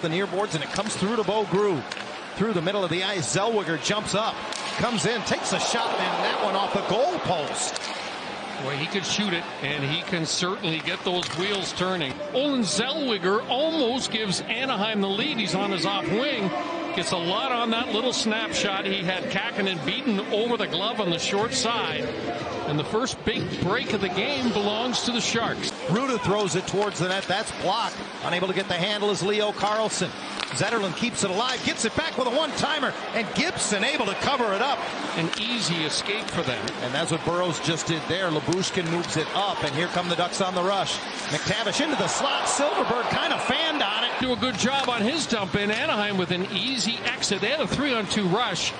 the near boards, and it comes through to Bogru. Through the middle of the ice, Zellweger jumps up, comes in, takes a shot, and that one off the goal post. Boy, he could shoot it, and he can certainly get those wheels turning. Olen Zellweger almost gives Anaheim the lead. He's on his off wing. Gets a lot on that little snapshot. He had Kakkonen beaten over the glove on the short side. And the first big break of the game belongs to the Sharks. Ruda throws it towards the net. That's blocked. Unable to get the handle is Leo Carlson. Zetterlund keeps it alive, gets it back with a one-timer, and Gibson able to cover it up. An easy escape for them. And that's what Burrows just did there. Labushkin moves it up, and here come the Ducks on the rush. McTavish into the slot. Silverberg kind of fanned on it. Do a good job on his dump in. Anaheim with an easy exit. They had a 3-on-2 rush.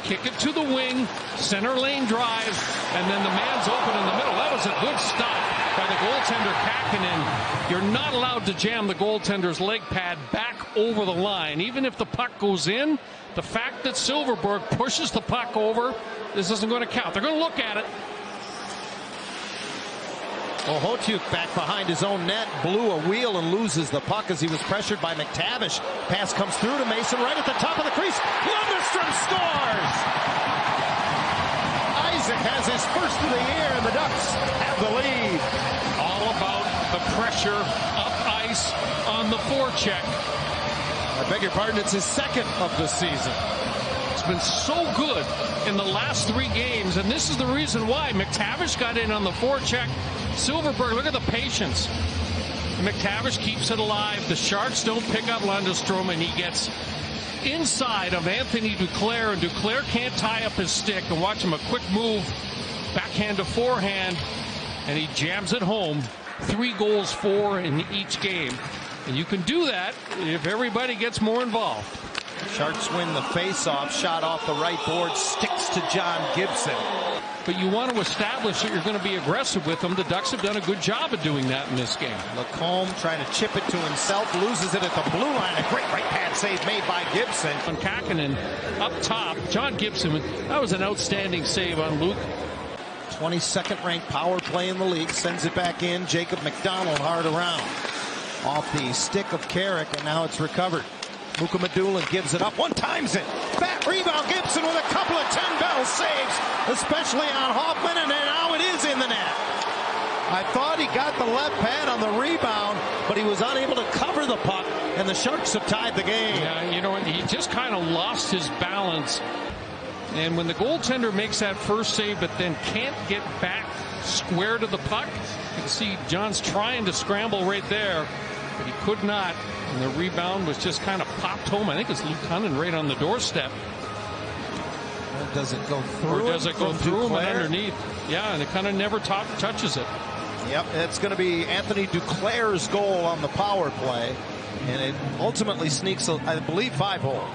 Kick it to the wing, center lane drive, and then the man's open in the middle. That was a good stop by the goaltender Kakkonen. You're not allowed to jam the goaltender's leg pad back over the line. Even if the puck goes in, the fact that Silverberg pushes the puck over, this isn't going to count. They're going to look at it. Ohotyuk back behind his own net, blew a wheel and loses the puck as he was pressured by McTavish. Pass comes through to Mason right at the top of the crease. Lundestrom scores! Isaac has his first of the year, and the Ducks have the lead. All about the pressure up ice on the forecheck. I beg your pardon, it's his second of the season. It's been so good in the last 3 games, and this is the reason why. McTavish got in on the forecheck. Silverberg, look at the patience. McTavish keeps it alive. The Sharks don't pick up Lundestrom, and he gets inside of Anthony Duclair, and Duclair can't tie up his stick. And watch him, a quick move, backhand to forehand, and he jams it home. 3 goals, 4 in each game. And you can do that if everybody gets more involved. Sharks win the face-off, shot off the right board, sticks to John Gibson. But you want to establish that you're going to be aggressive with them. The Ducks have done a good job of doing that in this game. Lacombe trying to chip it to himself, loses it at the blue line. A great right pad save made by Gibson. On Kakkonen up top, John Gibson, that was an outstanding save on Luke. 22nd ranked power play in the league, sends it back in. Jacob McDonald hard around. Off the stick of Carrick, and now it's recovered. Mukamadulin gives it up, one-times it. Fat rebound, Gibson with a couple of 10-bell saves, especially on Hoffman, and now it is in the net. I thought he got the left pad on the rebound, but he was unable to cover the puck, and the Sharks have tied the game. Yeah, you know, he just kind of lost his balance. And when the goaltender makes that first save, but then can't get back square to the puck, you can see John's trying to scramble right there, but he could not. And the rebound was just kind of popped home. I think it's Luke Cunnin right on the doorstep. Does it go through? Or does it go through him and underneath? Yeah, and it kind of never touches it. Yep, it's going to be Anthony Duclair's goal on the power play, and it ultimately sneaks, I believe, 5-hole.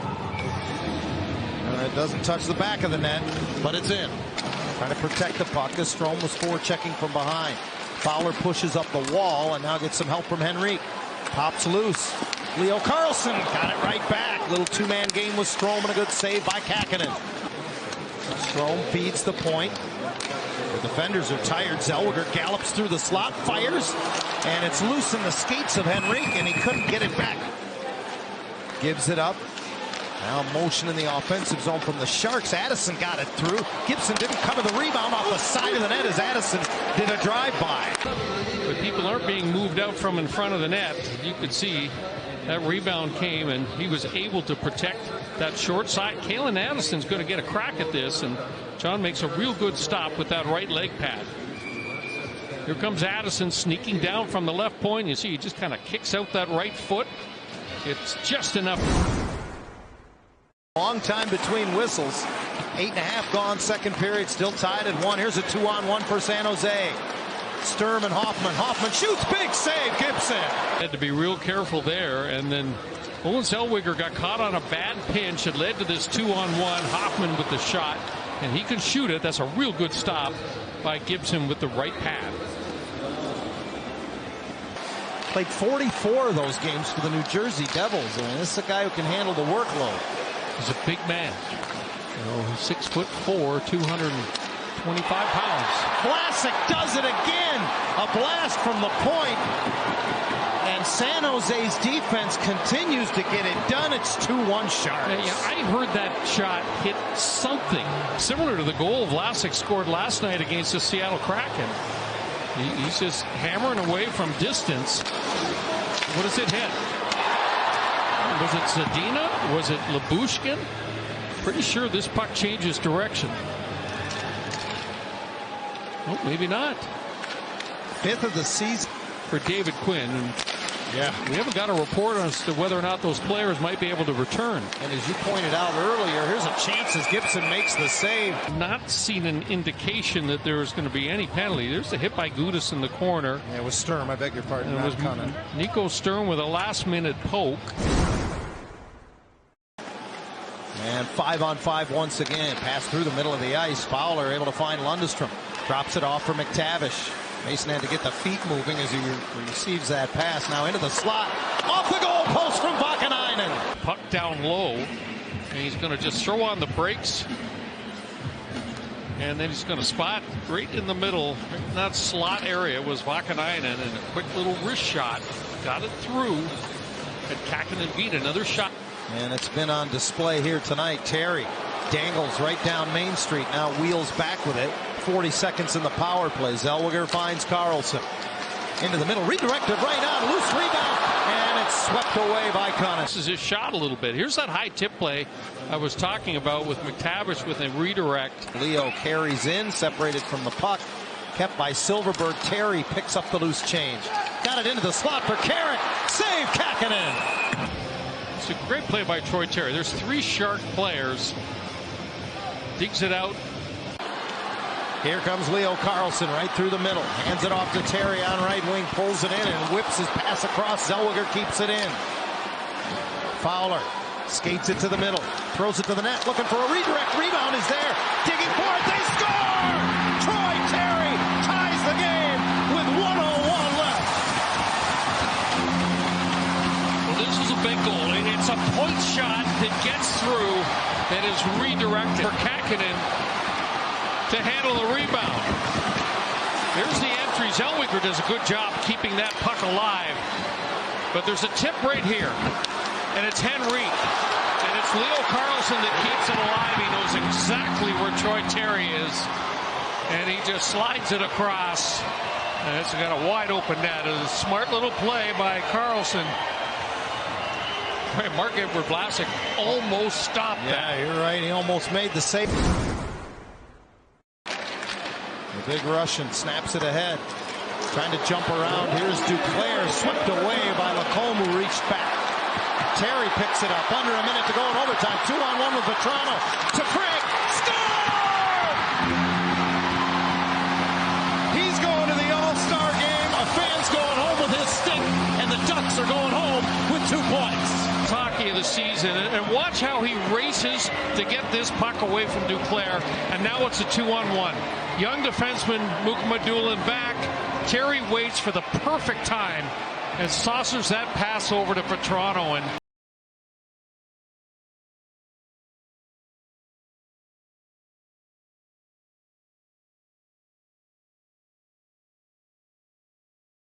And it doesn't touch the back of the net, but it's in. Trying to protect the puck as Strome was forechecking from behind. Fowler pushes up the wall and now gets some help from Henrique. Pops loose. Leo Carlson got it right back. Little 2-man game with Strome and a good save by Kakkonen. Strome feeds the point. The defenders are tired. Zellweger gallops through the slot, fires, and it's loose in the skates of Henrique, and he couldn't get it back. Gives it up. Now motion in the offensive zone from the Sharks. Addison got it through. Gibson didn't cover the rebound off the side of the net as Addison did a drive-by. But people aren't being moved out from in front of the net. You could see that rebound came, and he was able to protect that short side. Kalen Addison's going to get a crack at this, and John makes a real good stop with that right leg pad. Here comes Addison sneaking down from the left point. You see he just kind of kicks out that right foot. It's just enough. Long time between whistles. 8.5 gone, second period, still tied at 1. Here's a 2-on-1 for San Jose. Sturm and Hoffman. Hoffman shoots, big save, Gibson. Had to be real careful there, and then Olen Zellweger got caught on a bad pinch. It led to this 2-on-1. Hoffman with the shot, and he can shoot it. That's a real good stop by Gibson with the right pad. Played 44 of those games for the New Jersey Devils, and this is a guy who can handle the workload. He's a big man. You know, 6'4", 225 pounds. Vlasic does it again. A blast from the point. And San Jose's defense continues to get it done. It's 2-1 Sharks. Yeah, I heard that shot hit something similar to the goal Vlasic scored last night against the Seattle Kraken. He's just hammering away from distance. What does it hit? Was it Zadina? Was it Lyubushkin? Pretty sure this puck changes direction. Oh, maybe not. 5th of the season for David Quinn. And yeah, we haven't got a report as to whether or not those players might be able to return. And as you pointed out earlier, here's a chance as Gibson makes the save. Not seen an indication that there was going to be any penalty. There's a hit by Gudas in the corner. Yeah, it was Sturm. I beg your pardon. It was Nico Sturm with a last-minute poke. And 5-on-5 once again. Pass through the middle of the ice. Fowler able to find Lundestrom. Drops it off for McTavish. Mason had to get the feet moving as he receives that pass. Now into the slot. Off the goal post from Vakanainen. Puck down low. And he's going to just throw on the brakes. And then he's going to spot right in the middle. In that slot area was Vakanainen. And a quick little wrist shot. Got it through. And Kakkonen beat another shot. And it's been on display here tonight. Terry dangles right down Main Street. Now wheels back with it. 40 seconds in the power play. Zellweger finds Carlson. Into the middle. Redirected right on. Loose rebound. And it's swept away by Connor. This is his shot a little bit. Here's that high tip play I was talking about with McTavish with a redirect. Leo carries in. Separated from the puck. Kept by Silverberg. Terry picks up the loose change. Got it into the slot for Carrick. Save Kakkonen. It's a great play by Troy Terry. There's 3 Shark players. Digs it out. Here comes Leo Carlson right through the middle. Hands it off to Terry on right wing. Pulls it in and whips his pass across. Zellweger keeps it in. Fowler skates it to the middle. Throws it to the net. Looking for a redirect. Rebound is there. Digging for it. They score! Troy Terry ties the game with 1:01 left. Well, this is a big goal. It's a point shot that gets through that is redirected for Kakkonen to handle the rebound. There's the entry. Zellweger does a good job keeping that puck alive. But there's a tip right here. And it's Henrique. And it's Leo Carlson that keeps it alive. He knows exactly where Troy Terry is. And he just slides it across. And it's got a wide open net. It's a smart little play by Carlson. Marc-Edouard Vlasic almost stopped that. Yeah, you're right. He almost made the save. The big Russian snaps it ahead. Trying to jump around. Here's Duclair, swept away by Lacombe, who reached back. Terry picks it up. Under a minute to go in overtime. 2-on-1 with Vetrano. To Frank. Score! He's going to the All-Star game. A fan's going home with his stick. And the Ducks are going home with 2 points. Hockey of the season, and watch how he races to get this puck away from Duclair, and now it's a 2-on-1. Young defenseman Mukhamadullin back. Terry waits for the perfect time and saucers that pass over to Vetrano, and